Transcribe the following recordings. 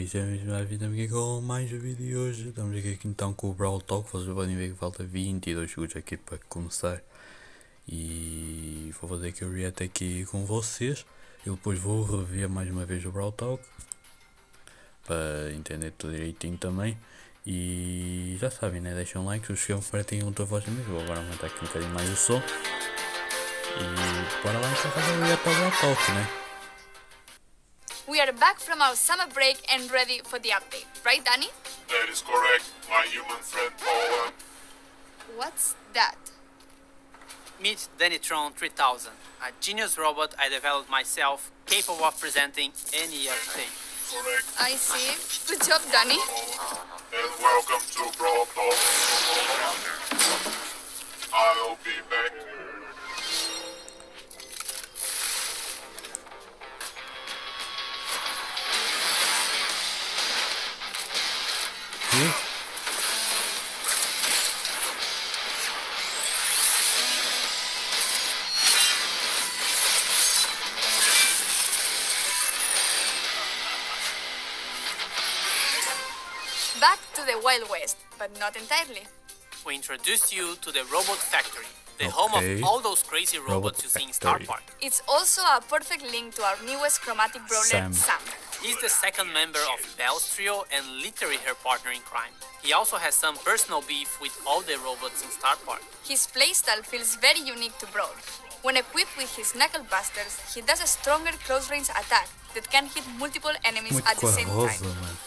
sejam bem-vindos aqui com mais um vídeo de hoje. Estamos aqui então com o Brawl Talk. Vocês podem ver que falta 22 segundos aqui para começar. E vou fazer aqui o react aqui com vocês. Eu depois vou rever mais uma vez o Brawl Talk para entender tudo direitinho também. E já sabem, né? Deixem um like, subscrevam para terem outra voz também. Vou agora aumentar aqui um bocadinho mais o som. E bora lá então fazer o react ao Brawl Talk, né? We are back from our summer break and ready for the update, right, Danny? That is correct, my human friend Paula. What's that? Meet Dannytron 3000, a genius robot I developed myself, capable of presenting any update. Correct. I see. Good job, Danny. And welcome to Brawl Talk. I'll be back. Back to the Wild West, but not entirely. We introduce you to the Robot Factory, the home of all those crazy robots you see in Star Park. It's also a perfect link to our newest chromatic brawler, Sam. He's the second member of Belle's trio and literally her partner in crime. He also has some personal beef with all the robots in Star Park. His playstyle feels very unique to Brawl. When equipped with his knuckle busters, he does a stronger close-range attack that can hit multiple enemies at the same time.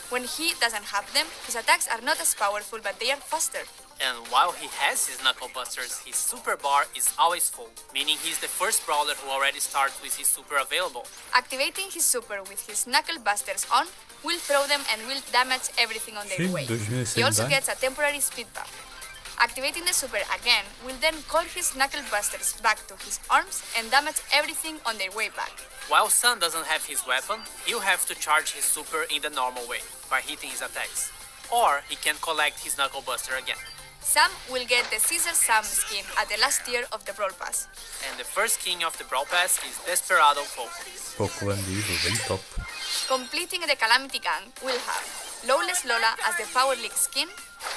When he doesn't have them, his attacks are not as powerful, but they are faster. And while he has his knuckle busters, his super bar is always full, meaning he's the first brawler who already starts with his super available. Activating his super with his knuckle busters on will throw them and will damage everything on their way. He also gets a temporary speed buff. Activating the super again will then call his knuckle busters back to his arms and damage everything on their way back. While Sun doesn't have his weapon, he'll have to charge his super in the normal way, by hitting his attacks. Or he can collect his knuckle buster again. Sam will get the Caesar Sam skin at the last tier of the Brawl Pass. And the first king of the Brawl Pass is Desperado Poke. Poco bandido, bem top. Completing the Calamity Gang will have Lawless Lola as the Power League skin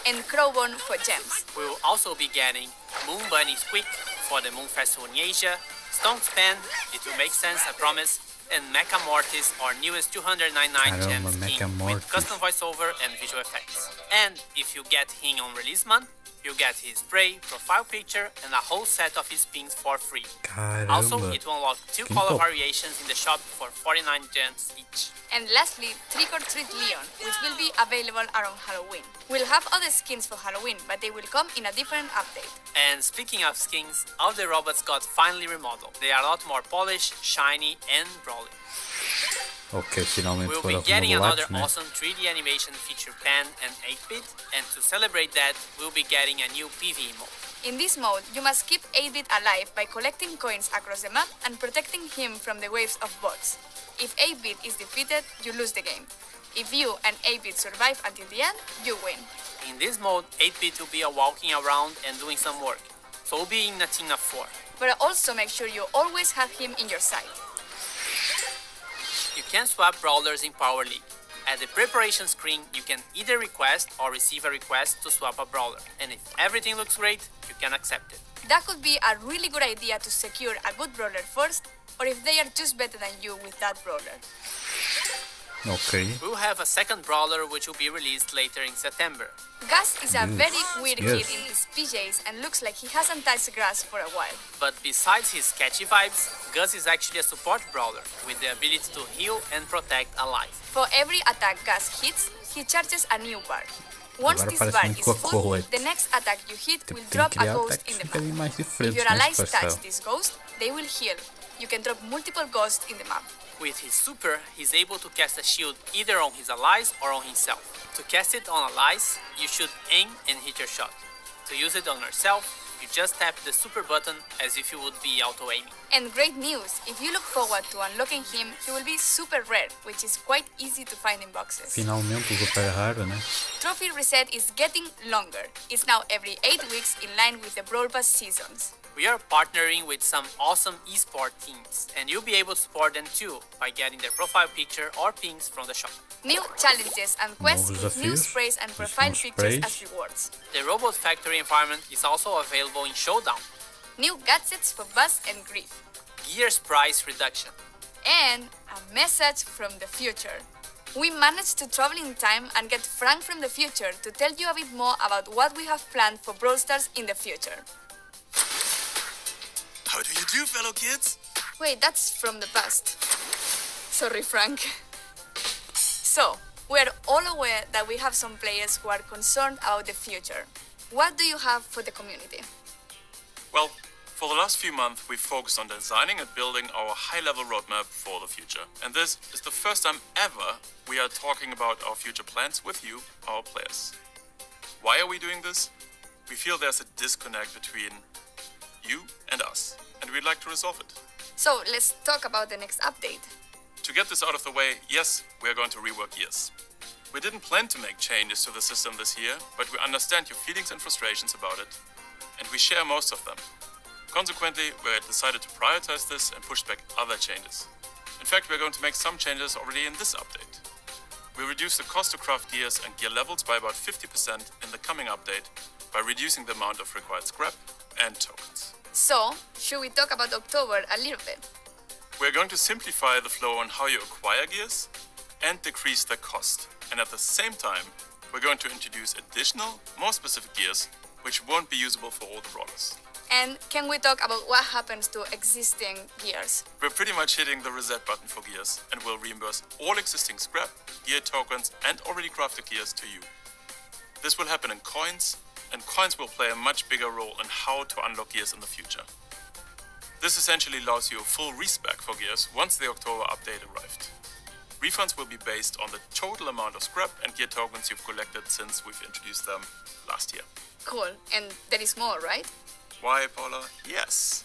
and Crowbone for gems. We will also be getting Moon Bunny Squeak for the Moon Festival in Asia, Stone's Pen, it will make sense, I promise, and Mecha Mortis, our newest 299 gem skin with custom voiceover and visual effects. And if you get him on release month, you get his spray, profile picture, and a whole set of his pins for free. Also, it will unlock 2 color variations in the shop for 49 gems each. And lastly, Trick or Treat Leon, which will be available around Halloween. We'll have other skins for Halloween, but they will come in a different update. And speaking of skins, all the robots got finally remodeled. They are a lot more polished, shiny, and brawly. Ok, finalmente We'll foram be getting remodelados, another né? awesome 3D animation feature pen and 8-bit, and to celebrate that, we'll be getting a new PvE mode. In this mode, you must keep 8-bit alive by collecting coins across the map and protecting him from the waves of bots. If 8-bit is defeated, you lose the game. If you and 8-bit survive until the end, you win. In this mode, 8-bit will be walking around and doing some work, so we'll be in a team of 4. But also make sure you always have him in your sight. You can swap brawlers in Power League. At the preparation screen, you can either request or receive a request to swap a brawler, and if everything looks great, you can accept it. That could be a really good idea to secure a good brawler first, or if they are just better than you with that brawler. Ok. We'll have a second brawler which will be released later in September. Gus is a very weird kid in his PJs and looks like he hasn't touched grass for a while. But besides his catchy vibes, Gus is actually a support brawler with the ability to heal and protect allies. For every attack Gus hits, he charges a new bar. Once Agora this parece bar muito is com a full, colete. the next attack you hit will Tem drop que a criar ghost ataques in the um bocadinho map. mais If diferentes your nesta allies touch versão. this ghost, they will heal. You can drop multiple ghosts in the map. With his super, he's able to cast a shield either on his allies or on himself. To cast it on allies, you should aim and hit your shot. To use it on yourself, you just tap the super button as if you would be auto-aiming. And great news, if you look forward to unlocking him, he will be super rare, which is quite easy to find in boxes. Finalmente o super raro, né? Trophy reset is getting longer. It's now every 8 weeks in line with the Brawl Pass seasons. We are partnering with some awesome esport teams, and you'll be able to support them too by getting their profile picture or pings from the shop. New challenges and quests with new sprays and profile pictures as rewards. The Robot Factory environment is also available in Showdown. New gadgets for Buzz and Grief. Gears price reduction. And a message from the future. We managed to travel in time and get Frank from the future to tell you a bit more about what we have planned for Brawl Stars in the future. How do you do, fellow kids? Wait, that's from the past. Sorry, Frank. So, we're all aware that we have some players who are concerned about the future. What do you have for the community? Well, for the last few months, we've focused on designing and building our high-level roadmap for the future. And this is the first time ever we are talking about our future plans with you, our players. Why are we doing this? We feel there's a disconnect between you and us, and we'd like to resolve it. So, let's talk about the next update. To get this out of the way, yes, we are going to rework Gears. We didn't plan to make changes to the system this year, but we understand your feelings and frustrations about it, and we share most of them. Consequently, we decided to prioritize this and push back other changes. In fact, we're going to make some changes already in this update. We reduced the cost to craft gears and gear levels by about 50% in the coming update by reducing the amount of required scrap and tokens. So, should we talk about October a little bit? We're going to simplify the flow on how you acquire gears and decrease their cost. And at the same time, we're going to introduce additional, more specific gears which won't be usable for all the brawlers. And can we talk about what happens to existing gears? We're pretty much hitting the reset button for gears and will reimburse all existing scrap, gear tokens and already crafted gears to you. This will happen in coins, and coins will play a much bigger role in how to unlock gears in the future. This essentially allows you a full respec for gears once the October update arrived. Refunds will be based on the total amount of scrap and gear tokens you've collected since we've introduced them last year. Cool, and there is more, right? Why, Paula? Yes.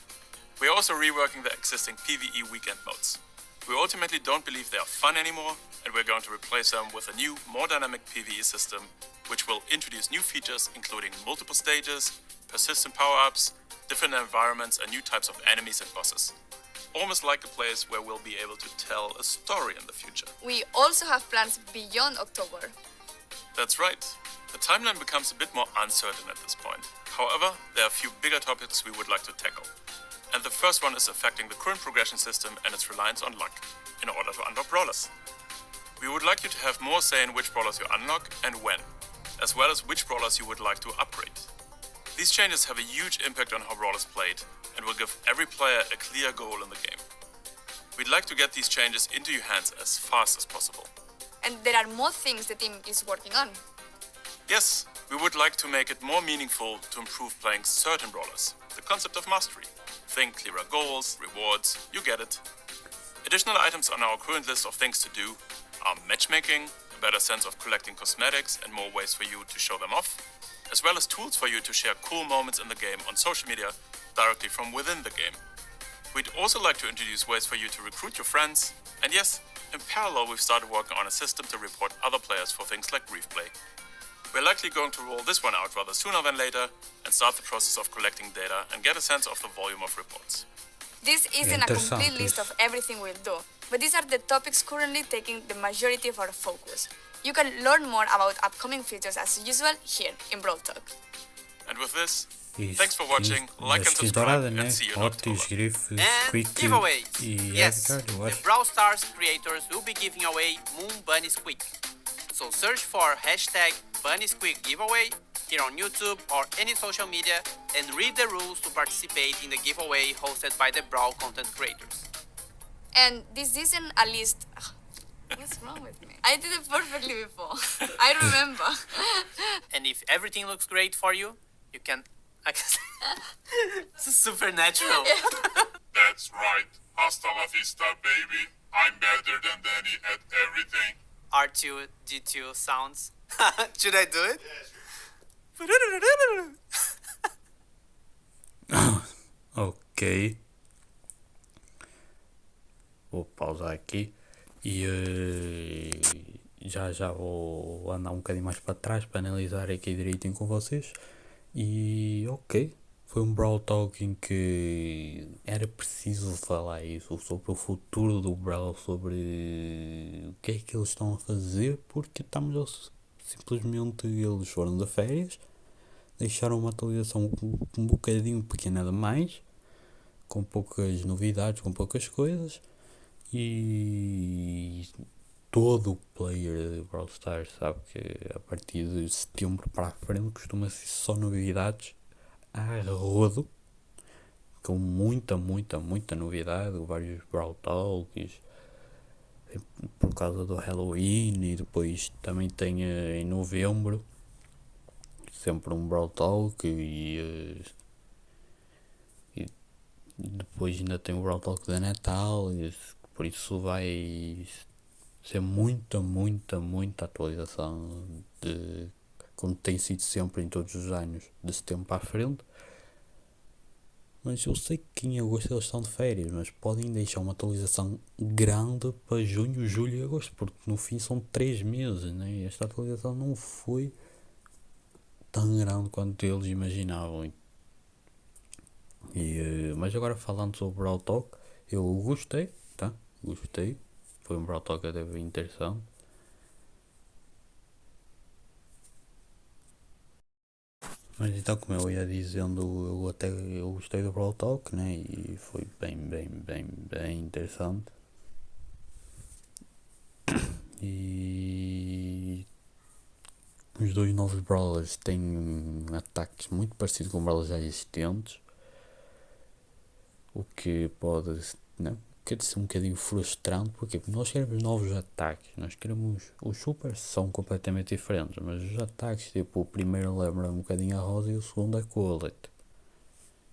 We're also reworking the existing PvE weekend modes. We ultimately don't believe they are fun anymore, and we're going to replace them with a new, more dynamic PvE system, which will introduce new features including multiple stages, persistent power-ups, different environments, and new types of enemies and bosses. Almost like a place where we'll be able to tell a story in the future. We also have plans beyond October. That's right. The timeline becomes a bit more uncertain at this point. However, there are a few bigger topics we would like to tackle. And the first one is affecting the current progression system and its reliance on luck in order to unlock brawlers. We would like you to have more say in which brawlers you unlock and when, as well as which brawlers you would like to upgrade. These changes have a huge impact on how Brawl is played and will give every player a clear goal in the game. We'd like to get these changes into your hands as fast as possible. And there are more things the team is working on. Yes, we would like to make it more meaningful to improve playing certain brawlers. The concept of mastery. Think clearer goals, rewards, you get it. Additional items on our current list of things to do are matchmaking, a better sense of collecting cosmetics and more ways for you to show them off, as well as tools for you to share cool moments in the game on social media directly from within the game. We'd also like to introduce ways for you to recruit your friends, and yes, in parallel we've started working on a system to report other players for things like grief play. We're likely going to roll this one out rather sooner than later and start the process of collecting data and get a sense of the volume of reports. This isn't a complete list of everything we'll do, but these are the topics currently taking the majority of our focus. You can learn more about upcoming features as usual here in Brawl Talk. And with this, thanks for watching, like and subscribe, and see you in October. And giveaway! Yes, the Brawl Stars creators will be giving away Moon Bunny Squeak. So search for hashtag Bunny Squeak giveaway here on YouTube or any social media and read the rules to participate in the giveaway hosted by the Brawl content creators. And this isn't a list. What's wrong with me? I did it perfectly before. I remember. And if everything looks great for you, you can... This is supernatural. That's right. Hasta la vista, baby. I'm better than Danny at everything. R2, D2 sounds. Should I do it? Ok. vou pausar aqui e já vou andar um bocadinho mais para trás para analisar aqui direitinho com vocês. E ok, foi um Brawl Talk em que era preciso falar isso, sobre o futuro do Brawl, sobre o que é que eles estão a fazer, porque simplesmente eles foram de férias, deixaram uma atualização um bocadinho pequena demais, com poucas novidades, com poucas coisas, e todo o player de Brawl Stars sabe que a partir de setembro para a frente costuma ser só novidades a rodo, com muita novidade, vários Brawl Talks por causa do Halloween, e depois também tem em novembro sempre um Brawl Talk, e depois ainda tem o Brawl Talk da Natal, e por isso vai ser muita atualização, como tem sido sempre em todos os anos, de setembro para a frente. Mas eu sei que em agosto eles estão de férias, mas podem deixar uma atualização grande para junho, julho e agosto, porque no fim são 3 meses, né? Esta atualização não foi tão grande quanto eles imaginavam. Mas agora falando sobre o Brawl Talk, eu gostei, tá? Gostei. Foi um Brawl Talk até bem interessante. Mas então, como eu ia dizendo, eu gostei do Brawl Talk, né? E foi bem interessante. E os dois novos Brawlers têm ataques muito parecidos com Brawlers já existentes, o que pode, né, quer ser um bocadinho frustrante, porque nós queremos novos ataques, os supers são completamente diferentes, mas os ataques, tipo, o primeiro lembra um bocadinho a rosa e o segundo a Colette.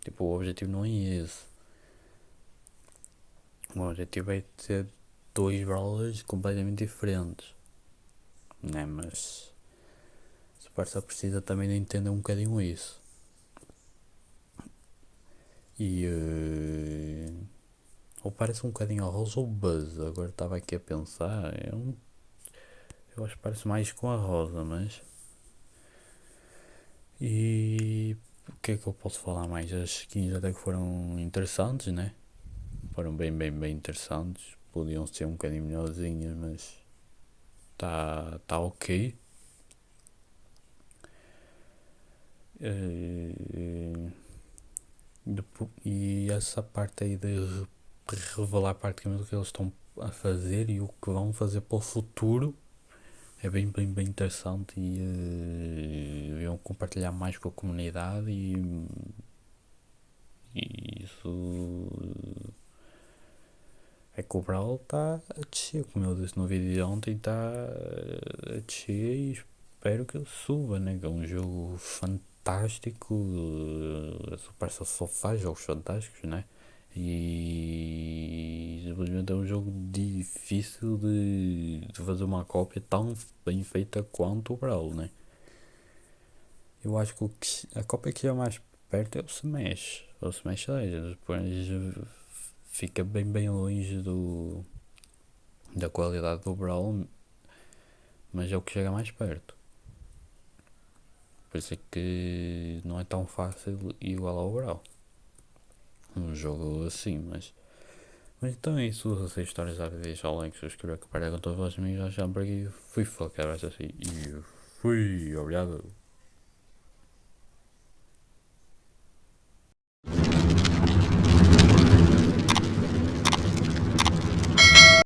Tipo, o objetivo não é esse. O objetivo é ter dois Brawlers completamente diferentes, né? Mas se parece precisa também de entender um bocadinho isso. E ou parece um bocadinho a Rosa ou Buzz, agora estava aqui a pensar, eu acho que parece mais com a Rosa, mas... E o que é que eu posso falar mais? As skins até que foram interessantes, né? Foram bem interessantes, podiam ser um bocadinho melhorzinhas, mas tá ok. E essa parte aí de revelar praticamente o que eles estão a fazer e o que vão fazer para o futuro é bem interessante, e deviam compartilhar mais com a comunidade, e isso é que o Brawl está a descer, como eu disse no vídeo de ontem, está a descer, e espero que ele suba, né? Que é um jogo fantástico, a Supercell só faz jogos fantásticos, né? E simplesmente é um jogo difícil de fazer uma cópia tão bem feita quanto o Brawl, né? Eu acho que a cópia que é mais perto é o Smash, ou Smash Legends, depois fica bem longe da qualidade do Brawl, mas é o que chega mais perto. Por isso é que não é tão fácil igual ao Brawl, um jogo assim, mas então é isso. Se vocês histórias a deixar o like, subscrever, compartilhar com todos os vossos amigos. Já por aqui fui focar, assim, e fui, obrigado.